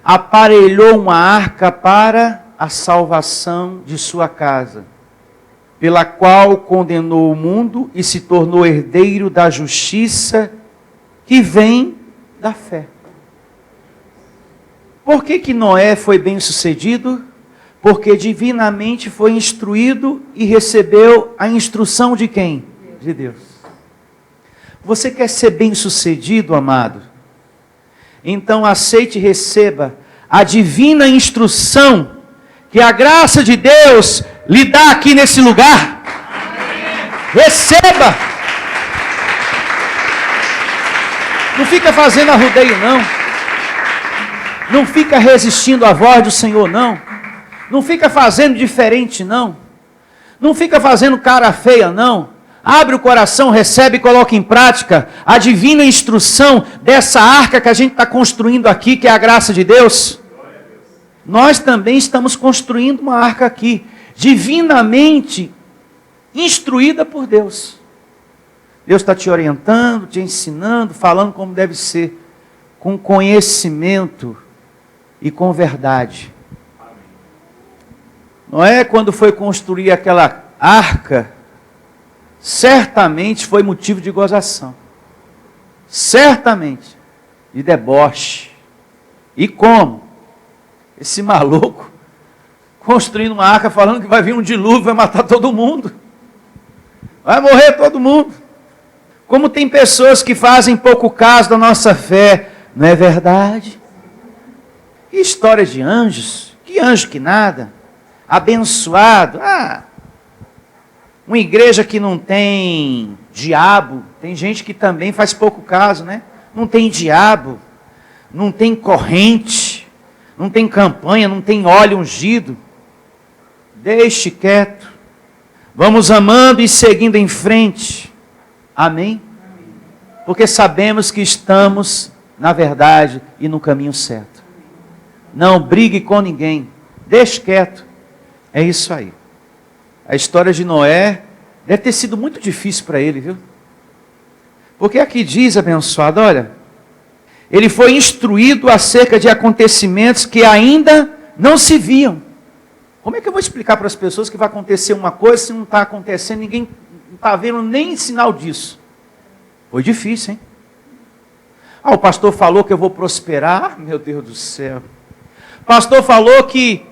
Aparelhou uma arca para a salvação de sua casa, pela qual condenou o mundo e se tornou herdeiro da justiça que vem da fé. Por que Noé foi bem-sucedido? Porque divinamente foi instruído e recebeu a instrução de quem? De Deus. Você quer ser bem-sucedido, amado? Então aceite e receba a divina instrução que a graça de Deus lhe dá aqui nesse lugar. Receba! Não fica fazendo arrudeio, não. Não fica resistindo à voz do Senhor, não. Não fica fazendo diferente, não. Não fica fazendo cara feia, não. Abre o coração, recebe e coloca em prática a divina instrução dessa arca que a gente está construindo aqui, que é a graça de Deus. Nós também estamos construindo uma arca aqui, divinamente instruída por Deus. Deus está te orientando, te ensinando, falando como deve ser, com conhecimento e com verdade. Noé, quando foi construir aquela arca, certamente foi motivo de gozação. Certamente. De deboche. E como? Esse maluco construindo uma arca falando que vai vir um dilúvio, vai matar todo mundo. Vai morrer todo mundo. Como tem pessoas que fazem pouco caso da nossa fé. Não é verdade? Que história de anjos. Que anjo que nada. Abençoado. Uma igreja que não tem diabo. Tem gente que também faz pouco caso, né? Não tem diabo. Não tem corrente. Não tem campanha. Não tem óleo ungido. Deixe quieto. Vamos amando e seguindo em frente. Amém? Porque sabemos que estamos na verdade e no caminho certo. Não brigue com ninguém. Deixe quieto. É isso aí. A história de Noé deve ter sido muito difícil para ele, viu? Porque aqui diz, abençoado, olha, ele foi instruído acerca de acontecimentos que ainda não se viam. Como é que eu vou explicar para as pessoas que vai acontecer uma coisa se não está acontecendo, ninguém não está vendo nem sinal disso? Foi difícil, hein? O pastor falou que eu vou prosperar, meu Deus do céu. O pastor falou que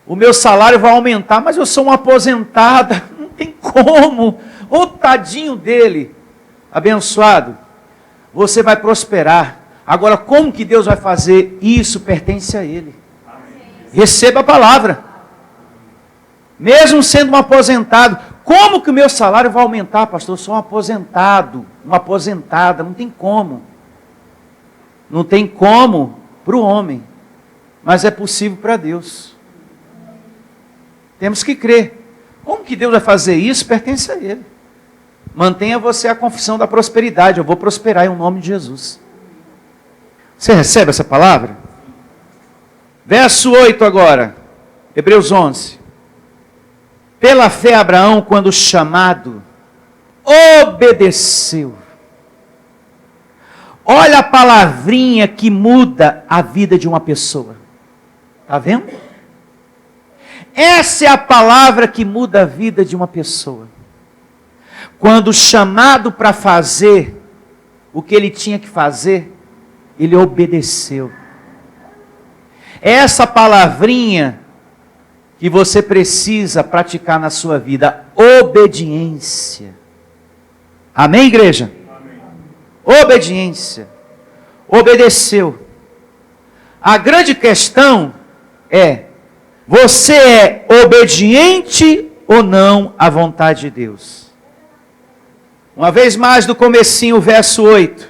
o meu salário vai aumentar, mas eu sou uma aposentada, não tem como. Ô tadinho dele, abençoado, você vai prosperar. Agora, como que Deus vai fazer? Isso pertence a Ele. Receba a palavra. Mesmo sendo um aposentado, como que o meu salário vai aumentar, pastor? Eu sou um aposentado, uma aposentada, não tem como. Não tem como para o homem, mas é possível para Deus. Temos que crer. Como que Deus vai fazer isso? Pertence a Ele. Mantenha você a confissão da prosperidade. Eu vou prosperar em nome de Jesus. Você recebe essa palavra? Verso 8 agora. Hebreus 11. Pela fé Abraão, quando chamado, obedeceu. Olha a palavrinha que muda a vida de uma pessoa. Está vendo? Essa é a palavra que muda a vida de uma pessoa. Quando chamado para fazer o que ele tinha que fazer, ele obedeceu. É essa palavrinha que você precisa praticar na sua vida, obediência. Amém, igreja? Amém. Obediência. Obedeceu. A grande questão é, você é obediente ou não à vontade de Deus? Uma vez mais do comecinho, verso 8.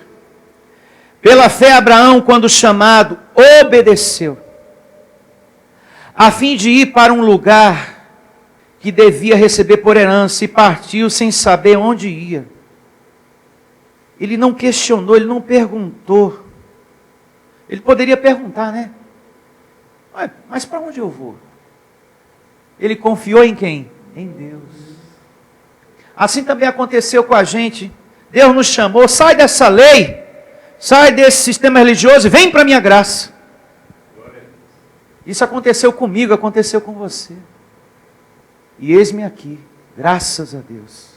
Pela fé Abraão, quando chamado, obedeceu, a fim de ir para um lugar que devia receber por herança, e partiu sem saber onde ia. Ele não questionou, ele não perguntou. Ele poderia perguntar, né? Mas para onde eu vou? Ele confiou em quem? Em Deus. Assim também aconteceu com a gente. Deus nos chamou, sai dessa lei, sai desse sistema religioso e vem para a minha graça. Isso aconteceu comigo, aconteceu com você. E eis-me aqui, graças a Deus.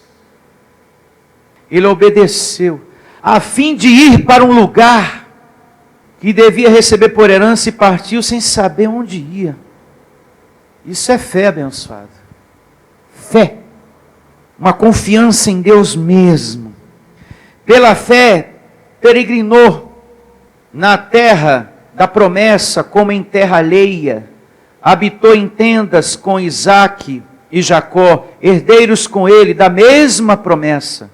Ele obedeceu, a fim de ir para um lugar que devia receber por herança, e partiu sem saber onde ia. Isso é fé, abençoado. Fé. Uma confiança em Deus mesmo. Pela fé, peregrinou na terra da promessa, como em terra alheia. Habitou em tendas com Isaque e Jacó, herdeiros com ele da mesma promessa.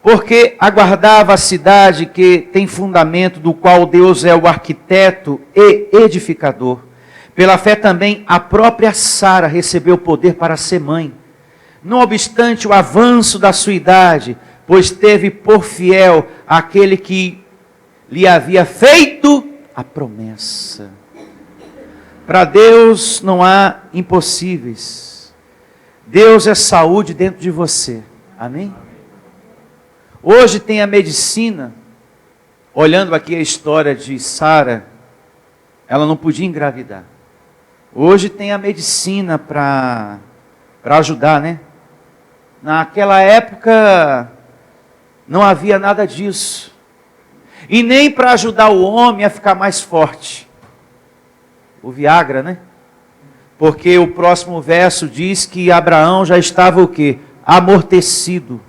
Porque aguardava a cidade que tem fundamento, do qual Deus é o arquiteto e edificador. Pela fé também a própria Sara recebeu poder para ser mãe, não obstante o avanço da sua idade, pois teve por fiel aquele que lhe havia feito a promessa. Para Deus não há impossíveis. Deus é saúde dentro de você. Amém? Hoje tem a medicina, olhando aqui a história de Sara, ela não podia engravidar. Hoje tem a medicina para ajudar, né? Naquela época não havia nada disso. E nem para ajudar o homem a ficar mais forte. O Viagra, né? Porque o próximo verso diz que Abraão já estava o quê? Amortecido.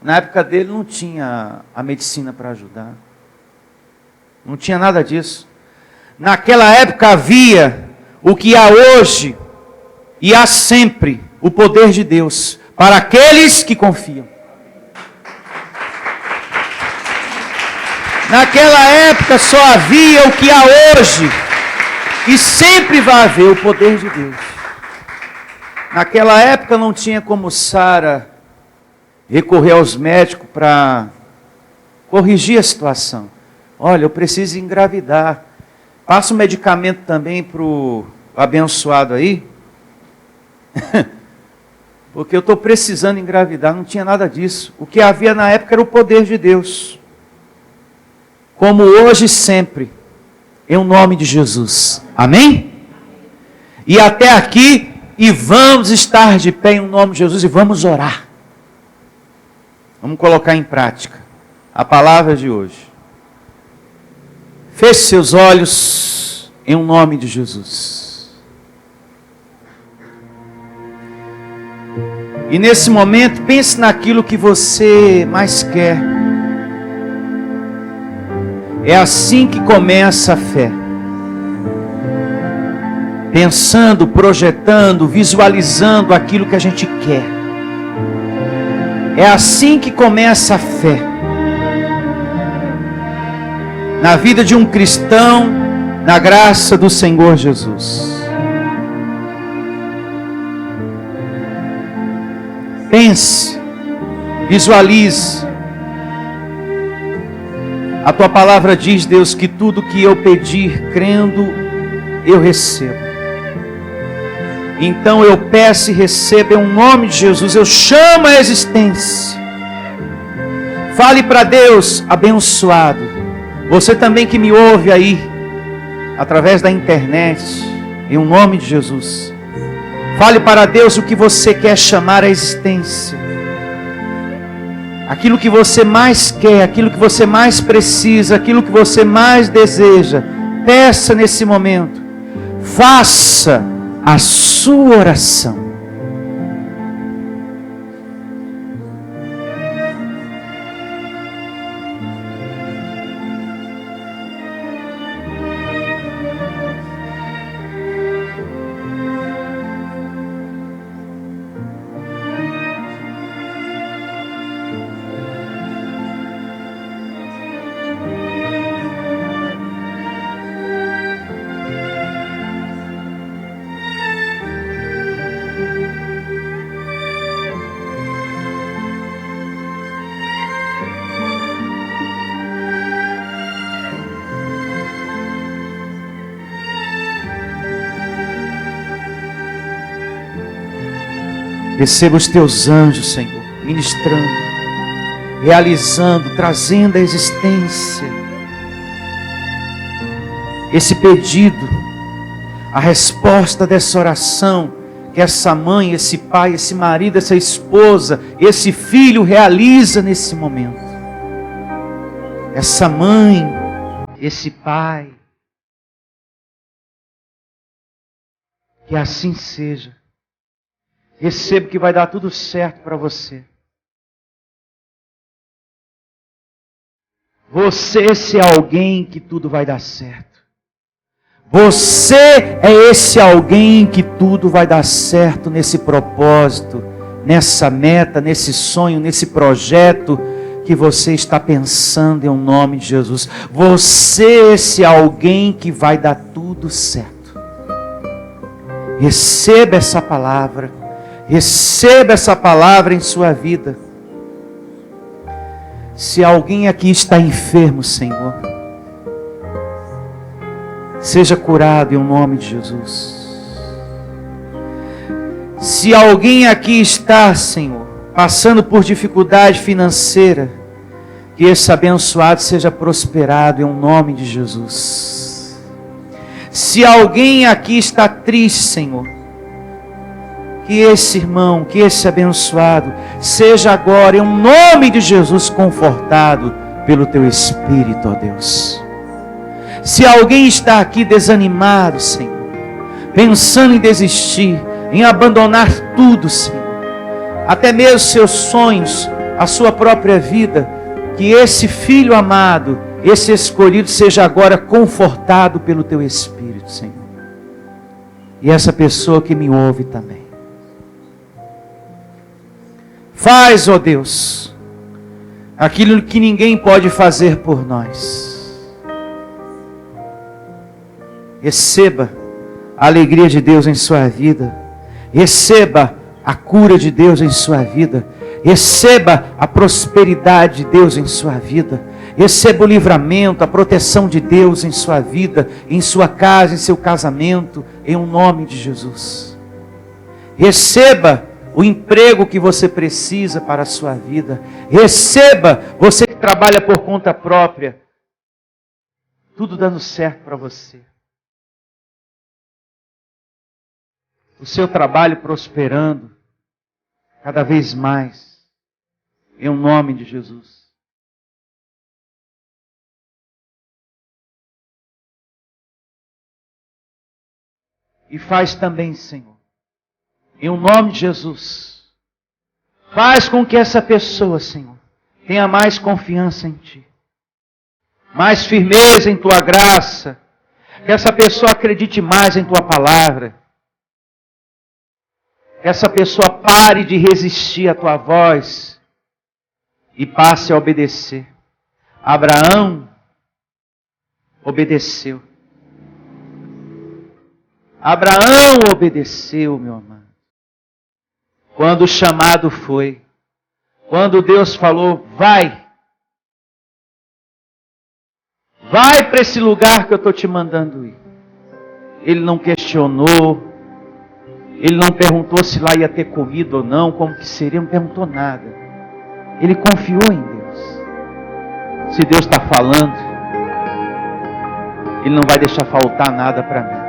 Na época dele não tinha a medicina para ajudar. Não tinha nada disso. Naquela época havia o que há hoje e há sempre, o poder de Deus para aqueles que confiam. Naquela época só havia o que há hoje e sempre vai haver o poder de Deus. Naquela época não tinha como Sara recorrer aos médicos para corrigir a situação. Olha, eu preciso engravidar. Passa um medicamento também para o abençoado aí. Porque eu estou precisando engravidar. Não tinha nada disso. O que havia na época era o poder de Deus. Como hoje e sempre. Em nome de Jesus. Amém? E até aqui. E vamos estar de pé em nome de Jesus. E vamos orar. Vamos colocar em prática a palavra de hoje. Feche seus olhos em nome de Jesus. E nesse momento, pense naquilo que você mais quer. É assim que começa a fé. Pensando, projetando, visualizando aquilo que a gente quer. É assim que começa a fé. Na vida de um cristão, na graça do Senhor Jesus. Pense, visualize. A tua palavra diz, Deus, que tudo que eu pedir, crendo, eu recebo. Então eu peço e recebo em nome de Jesus. Eu chamo a existência. Fale para Deus, abençoado. Você também que me ouve aí, através da internet. Em nome de Jesus. Fale para Deus o que você quer chamar à existência. Aquilo que você mais quer, aquilo que você mais precisa, aquilo que você mais deseja. Peça nesse momento. Faça a sua oração. Receba os teus anjos, Senhor, ministrando, realizando, trazendo à existência esse pedido, a resposta dessa oração que essa mãe, esse pai, esse marido, essa esposa, esse filho realiza nesse momento. Essa mãe, esse pai, que assim seja. Receba que vai dar tudo certo para você. Você é esse alguém que tudo vai dar certo. Você é esse alguém que tudo vai dar certo nesse propósito, nessa meta, nesse sonho, nesse projeto que você está pensando em nome de Jesus. Você é esse alguém que vai dar tudo certo. Receba essa palavra. Receba essa palavra em sua vida. Se alguém aqui está enfermo, Senhor, seja curado em nome de Jesus. Se alguém aqui está, Senhor, passando por dificuldade financeira, que esse abençoado seja prosperado em nome de Jesus. Se alguém aqui está triste, Senhor, que esse irmão, que esse abençoado, seja agora, em nome de Jesus, confortado pelo Teu Espírito, ó Deus. Se alguém está aqui desanimado, Senhor, pensando em desistir, em abandonar tudo, Senhor, até mesmo seus sonhos, a sua própria vida, que esse filho amado, esse escolhido, seja agora confortado pelo Teu Espírito, Senhor. E essa pessoa que me ouve também. Faz, ó Deus, aquilo que ninguém pode fazer por nós. Receba a alegria de Deus em sua vida. Receba a cura de Deus em sua vida. Receba a prosperidade de Deus em sua vida. Receba o livramento, a proteção de Deus em sua vida, em sua casa, em seu casamento, em nome de Jesus. Receba o emprego que você precisa para a sua vida. Receba, você que trabalha por conta própria, tudo dando certo para você. O seu trabalho prosperando cada vez mais, em nome de Jesus. E faz também, Senhor, em nome de Jesus, faz com que essa pessoa, Senhor, tenha mais confiança em Ti, mais firmeza em Tua graça, que essa pessoa acredite mais em Tua palavra, que essa pessoa pare de resistir à Tua voz e passe a obedecer. Abraão obedeceu. Abraão obedeceu, meu amado. Quando o chamado foi, quando Deus falou, vai para esse lugar que eu estou te mandando ir. Ele não questionou, ele não perguntou se lá ia ter comida ou não, como que seria, não perguntou nada. Ele confiou em Deus. Se Deus está falando, Ele não vai deixar faltar nada para mim.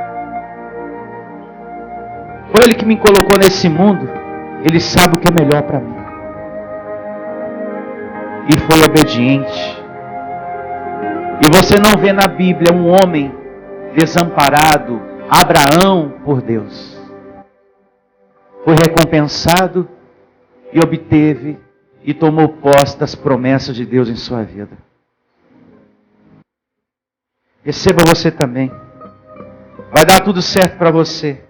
Ele que me colocou nesse mundo, Ele sabe o que é melhor para mim. E foi obediente. E você não vê na Bíblia um homem desamparado, Abraão, por Deus. Foi recompensado e obteve e tomou posse das promessas de Deus em sua vida. Receba você também. Vai dar tudo certo para você.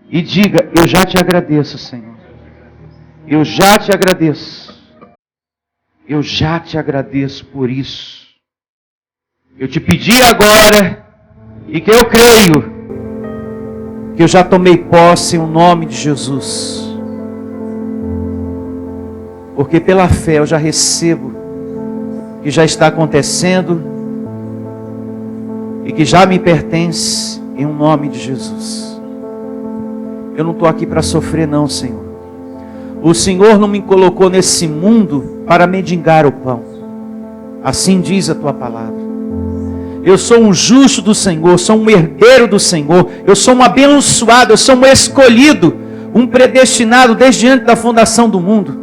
E diga: eu já te agradeço, Senhor. Eu já te agradeço. Eu já te agradeço por isso. Eu te pedi agora, e que eu creio, que eu já tomei posse em nome de Jesus. Porque pela fé eu já recebo, que já está acontecendo, e que já me pertence em nome de Jesus. Eu não estou aqui para sofrer não, Senhor. O Senhor não me colocou nesse mundo para mendigar o pão. Assim diz a tua palavra. Eu sou um justo do Senhor, sou um herdeiro do Senhor, eu sou um abençoado, eu sou um escolhido, um predestinado desde antes da fundação do mundo.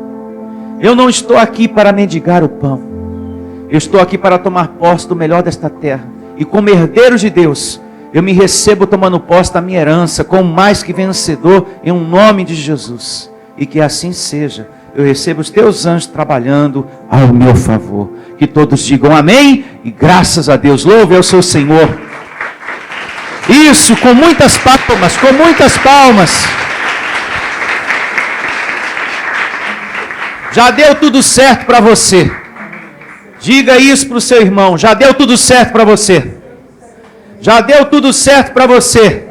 Eu não estou aqui para mendigar o pão. Eu estou aqui para tomar posse do melhor desta terra. E como herdeiro de Deus, eu me recebo tomando posse da minha herança, como mais que vencedor, em um nome de Jesus. E que assim seja. Eu recebo os teus anjos trabalhando ao meu favor. Que todos digam amém e graças a Deus. Louve ao seu Senhor. Isso, com muitas palmas, com muitas palmas. Já deu tudo certo para você. Diga isso para o seu irmão. Já deu tudo certo para você. Já deu tudo certo para você.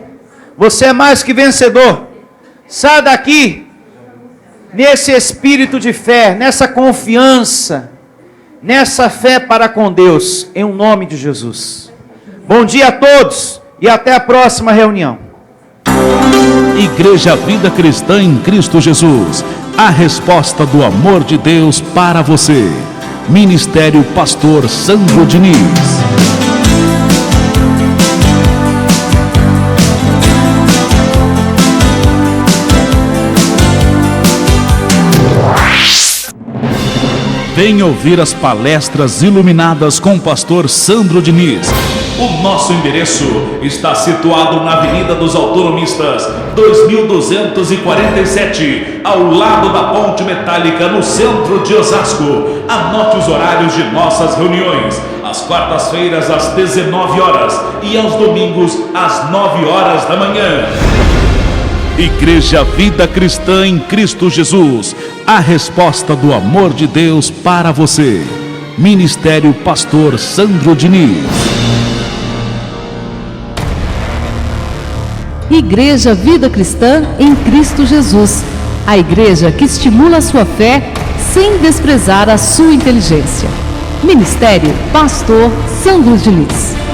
Você é mais que vencedor. Sai daqui nesse espírito de fé, nessa confiança, nessa fé para com Deus, em nome de Jesus. Bom dia a todos e até a próxima reunião. Igreja Vida Cristã em Cristo Jesus, a resposta do amor de Deus para você. Ministério Pastor Sandro Diniz. Venha ouvir as palestras iluminadas com o pastor Sandro Diniz. O nosso endereço está situado na Avenida dos Autonomistas, 2247, ao lado da Ponte Metálica, no centro de Osasco. Anote os horários de nossas reuniões: às quartas-feiras às 19 horas e aos domingos às 9 horas da manhã. Igreja Vida Cristã em Cristo Jesus, a resposta do amor de Deus para você. Ministério Pastor Sandro Diniz. Igreja Vida Cristã em Cristo Jesus, a igreja que estimula a sua fé sem desprezar a sua inteligência. Ministério Pastor Sandro Diniz.